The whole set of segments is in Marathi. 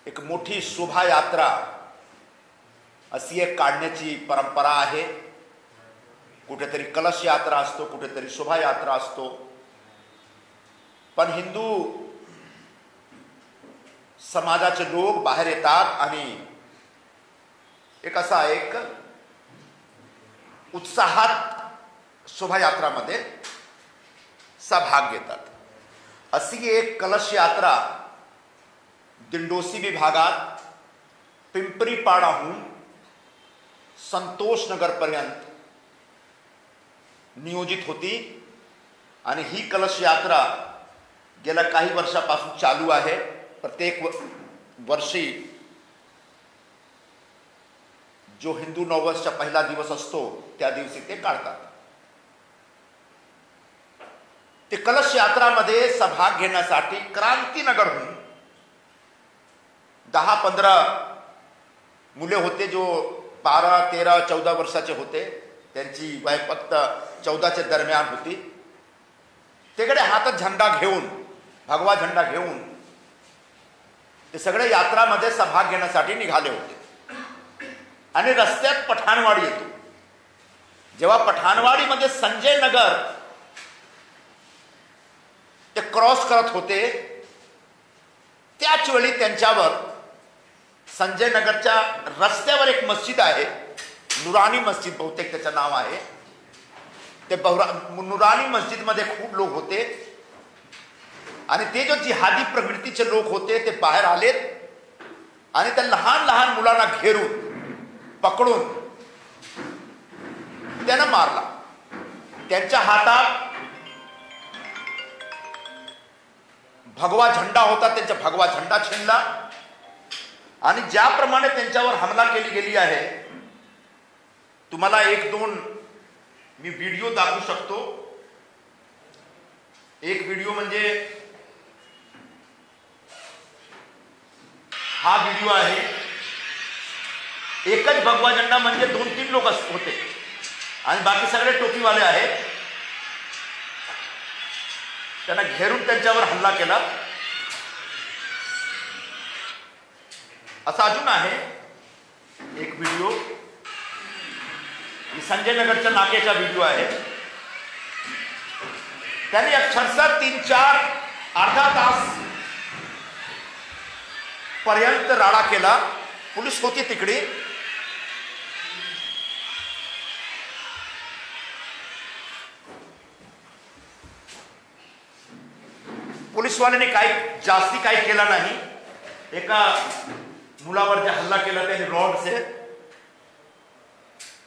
एक मोठी शोभायात्रा अशी एक काढण्याची परंपरा आहे। कुठेतरी कलश यात्रा असतो, कुठेतरी शोभायात्रा असतो, पण हिंदू समाजाचे लोक बाहेर येतात आणि एक उत्साहात शोभायात्रामध्ये सहभाग घेतात। अशी एक कलश यात्रा दिंडोसी विभागात पिंपरीपाडाहून संतोष नगर पर्यंत नियोजित होती आणि ही कलश यात्रा गेल्या काही वर्षापासून चालू आहे। प्रत्येक वर्षी जो हिंदू नववर्षचा पहिला दिवस असतो त्या दिवशी ते काढतात। ते कलश यात्रामध्ये सहभाग घेण्यासाठी क्रांतीनगरहून 10-15 मुले होते, जो 12, 13, 14 वर्षाचे होते। त्यांची वय फक्त 14च्या दरम्यान होती। तिकडे हातात झेंडा घेऊन, भगवा झेंडा घेऊन ते सगळे यात्रामध्ये सहभाग घेण्यासाठी निघाले होते। आणि रस्त्यात पठाणवाडी येतो। जेव्हा पठाणवाडीमध्ये संजय नगर ते क्रॉस करत होते, त्याच वेळी त्यांच्यावर संजय नगरच्या रस्त्यावर एक मस्जिद आहे, नुरानी मस्जिद बहुतेक त्याचं नाव आहे। ते नुरानी मस्जिदमध्ये खूप लोक होते आणि ते जो जिहादी प्रवृत्तीचे लोक होते ते बाहेर आलेत आणि त्या लहान लहान मुलांना घेरून पकडून त्यानं मारला। त्यांच्या हातात भगवा झेंडा होता, त्यांचा भगवा झेंडा छीनला आणि ज्याप्रमाणे त्यांच्यावर हमला केली गेली आहे, तुम्हाला 1-2 मी व्हिडिओ दाखवू शकतो। एक व्हिडिओ म्हणजे हा व्हिडिओ आहे। एकच भगवा झेंडा म्हणजे 2-3 लोक होते आणि बाकी सगळे टोपीवाले आहेत। त्यांना घेरून त्यांच्यावर हल्ला केला। असा अजून आहे एक व्हिडिओ, संजय नगरच्या नाक्याचा व्हिडिओ आहे। त्यांनी अक्षरशः 3-4 अर्धा तास पर्यंत राडा केला। पोलीस होती तिकडे। पोलीसवाल्यांनी जास्ती काही केला नाही। एका मुलावर जे हल्ला केला त्याने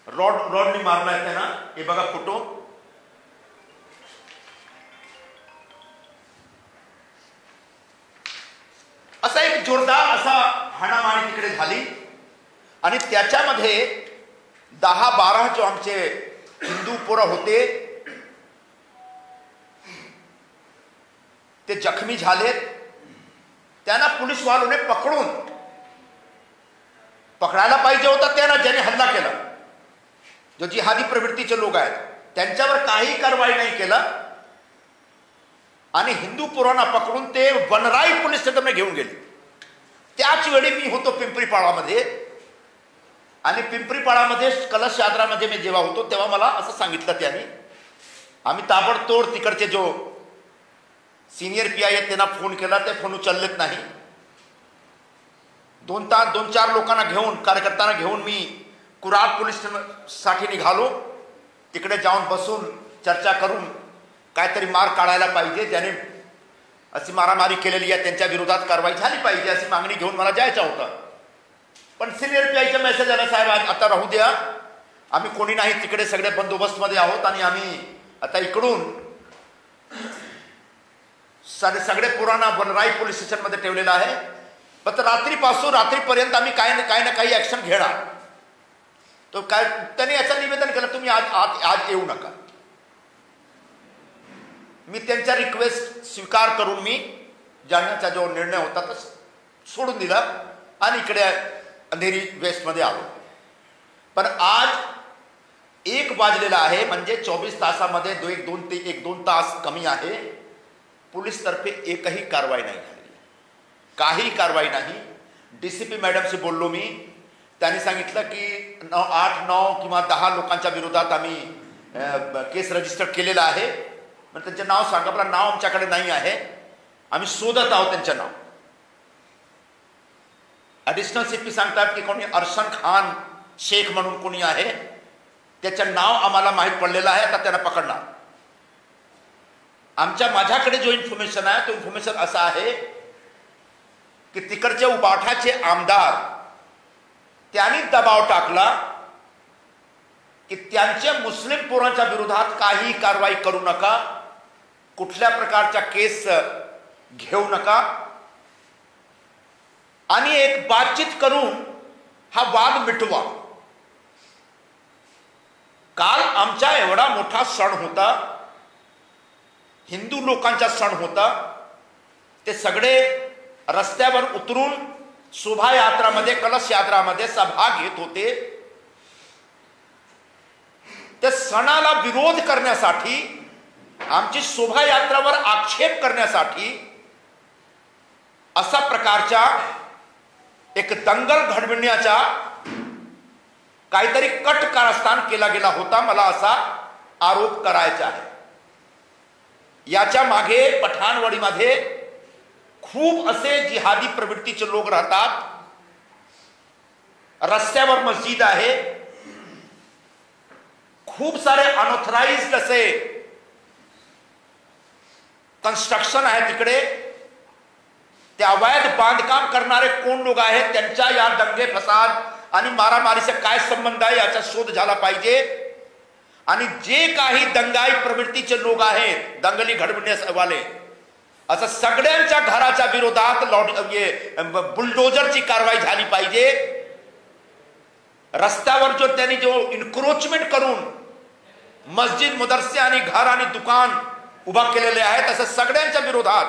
रॉडने मारला त्यांना। हे बघा फोटो। असा एक जोरदार असा हाणामारी तिकडे झाली आणि त्याच्यामध्ये 10-12 जो आमचे हिंदू पोरं होते ते जखमी झालेत। त्यांना पोलीसवालोने पकडायला पाहिजे होता त्यांना, ज्याने हल्ला केला, जो जिहादी प्रवृत्तीचे लोक आहेत, त्यांच्यावर काही कारवाई नाही केला आणि हिंदू पोरांना पकडून ते वनराई पोलीस स्टेशनमध्ये घेऊन गेले। त्याच वेळी मी होतो पिंपरीपाडामध्ये आणि पिंपरीपाडामध्ये कलश यात्रामध्ये मी जेव्हा होतो तेव्हा मला असं सांगितलं त्यांनी। आम्ही ताबडतोब तिकडचे जो सिनियर पी आय आहेत त्यांना फोन केला, ते फोन उचललेत नाही। 2-4 लोकांना घेऊन, कार्यकर्त्यांना घेऊन मी कुराड पोलीस साठी निघालो। तिकडे जाऊन बसून चर्चा करून काहीतरी मार्ग काढायला पाहिजे, ज्याने अशी मारामारी केलेली आहे त्यांच्या विरोधात कारवाई झाली पाहिजे अशी मागणी घेऊन मला जायचं होतं। पण सिनियर पी आयचा मेसेज आला, साहेब आता राहू द्या, आम्ही कोणी नाही तिकडे सगळे बंदोबस्तमध्ये आहोत आणि आम्ही आता इकडून सगळे पुराणा वनराई पोलीस स्टेशनमध्ये ठेवलेला आहे। पण रात्रीपासून रात्रीपर्यंत आम्ही काही ना काही ऍक्शन घेणार। तो काय त्यांनी याचं निवेदन केलं, तुम्ही आज येऊ नका। मी त्यांचा रिक्वेस्ट स्वीकार करून मी जाण्याचा जो निर्णय होता तो सोडून दिला आणि इकडे अंधेरी वेस्टमध्ये आलो। पण आज 1 वाजलेला आहे, म्हणजे 24 तासामध्ये 1-2 तास कमी आहे। पोलीस तर्फे एकही कारवाई नाही झाली, काही कारवाई नाही। DCP मॅडमशी बोललो मी. त्यांनी सांगितलं की 8, 9 किंवा 10 लोकांच्या विरोधात आम्ही केस रजिस्टर केलेला आहे. मग त्यांचे नाव सांगा. मला नाव आमच्याकडे नाही आहे, आम्ही शोधत आहोत त्यांचं नाव. ॲडिशनल CP सांगतात की कोणी अरशन खान शेख म्हणून कोणी आहे, त्याचं नाव आम्हाला माहीत पडलेलं आहे, आता त्यांना पकडणार. माझ्याकडे जो इन्फॉर्मेशन आहे तो इन्फॉर्मेशन असा आहे की तिकडचे उबाठाचे आमदार त्यांनी दबाव टाकला की त्यांच्या मुस्लिम पोरांच्या विरोधात काही कारवाई करू नका, कुठल्या प्रकारच्या केस घेऊ नका, आणि एक बातचीत करून हा वाद मिटवा. काल आमचा एवढा मोठा सण होता, हिंदू लोकांचा सण होता. ते सगळे रस्त्यावर उतरून शोभायात्रामध्ये, कलश यात्रामध्ये सभा घेत होते. त्या सणाला विरोध करण्यासाठी, आमची शोभायात्रावर आक्षेप करण्यासाठी अशा प्रकारच्या एक दंगल घडविण्याचा काहीतरी कट कारस्थान केला गेला होता, मला असा आरोप करायचा आहे. याच्या मागे पठाणवाडीमध्ये खूप असे जिहादी प्रवृत्तीचे लोक राहतात. रस्त्यावर मस्जिद आहे, खूप सारे अनऑथराइज्ड असे कन्स्ट्रक्शन आहे तिकडे. ते अवैध बांधकाम करणारे कोण लोक आहेत, त्यांच्या या दंगे फसाद आणि मारामारीचा काय संबंध आहे याचा शोध झाला पाहिजे. आणि जे काही दंगाई प्रवृत्तीचे लोक आहेत, दंगली घडविण्यावाले, असं सगळ्यांच्या घराच्या विरोधात बुलडोजरची कारवाई झाली पाहिजे. रस्त्यावर जो त्यांनी जो इन्क्रोचमेंट करून मस्जिद, मदरसे आणि घर आणि दुकान उभा केलेले आहेत, असं सगळ्यांच्या विरोधात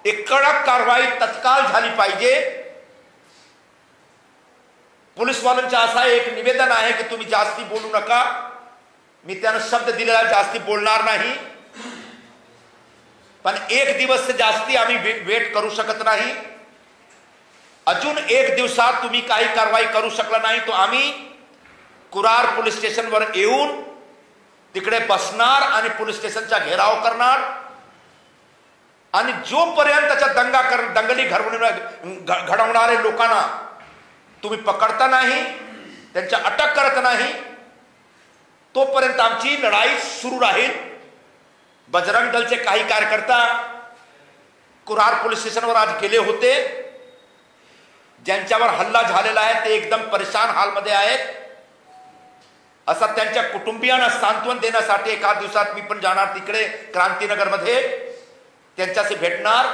एक कडक कारवाई तत्काळ झाली पाहिजे. पोलीसवाल्यांचं असं एक निवेदन आहे की तुम्ही जास्ती बोलू नका. मी त्यांना शब्द दिलेला जास्ती बोलणार नाही, पण एक दिवस जास्ती आम्ही वेट करू शकत नाही. अजून एक दिवसात तुम्ही काही कारवाई करू शकला नाही तो आम्ही कुरार पोलीस स्टेशनवर येऊन तिकडे बसणार आणि पोलीस स्टेशनचा घेराव करणार. आणि जोपर्यंत त्याच्या दंगली घडवणारे लोकांना तुम्ही पकडता नाही, त्यांच्या अटक करत नाही, तोपर्यंत आमची लढाई सुरू राहील. बजरंग दलचे काही कार्यकर्ता कुरार पोलीस स्टेशनवर आज गेले होते. ज्यांच्यावर हल्ला झालेला आहे ते एकदम परेशान हालमध्ये आहेत. असा त्यांच्या कुटुंबियांना सांत्वन देण्यासाठी एका दिवसात मी पण जाणार तिकडे क्रांतीनगरमध्ये, त्यांच्याशी भेटणार.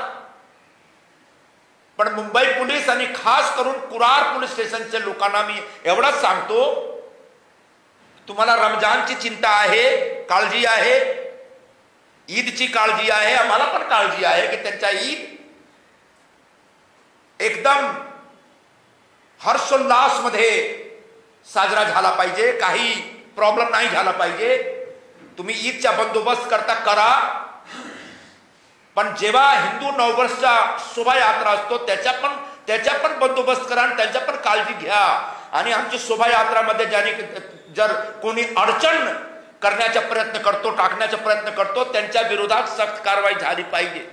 पण मुंबई पोलीस आणि खास करून कुरार पोलीस स्टेशनच्या लोकांना मी एवढंच सांगतो, तुम्हाला रमजानची चिंता आहे, काळजी आहे, ईदची काळजी आहे, आम्हाला पण काळजी आहे की त्यांचा ईद एकदम हर्षोल्लास मध्ये साजरा झाला पाहिजे, काही प्रॉब्लेम नाही झाला पाहिजे. तुम्ही ईदचा बंदोबस्त करता करा, पण जेव्हा हिंदू नववर्षाचा शोभायात्रा असतो त्याच्या पण बंदोबस्त करा आणि त्यांच्या पण काळजी घ्या. आणि आमची शोभायात्रामध्ये ज्याने जर कोणी अडचण करण्याचा प्रयत्न करतो, टाकण्याचा प्रयत्न करतो, त्यांच्या विरोधात सक्त कारवाई झाली पाहिजे.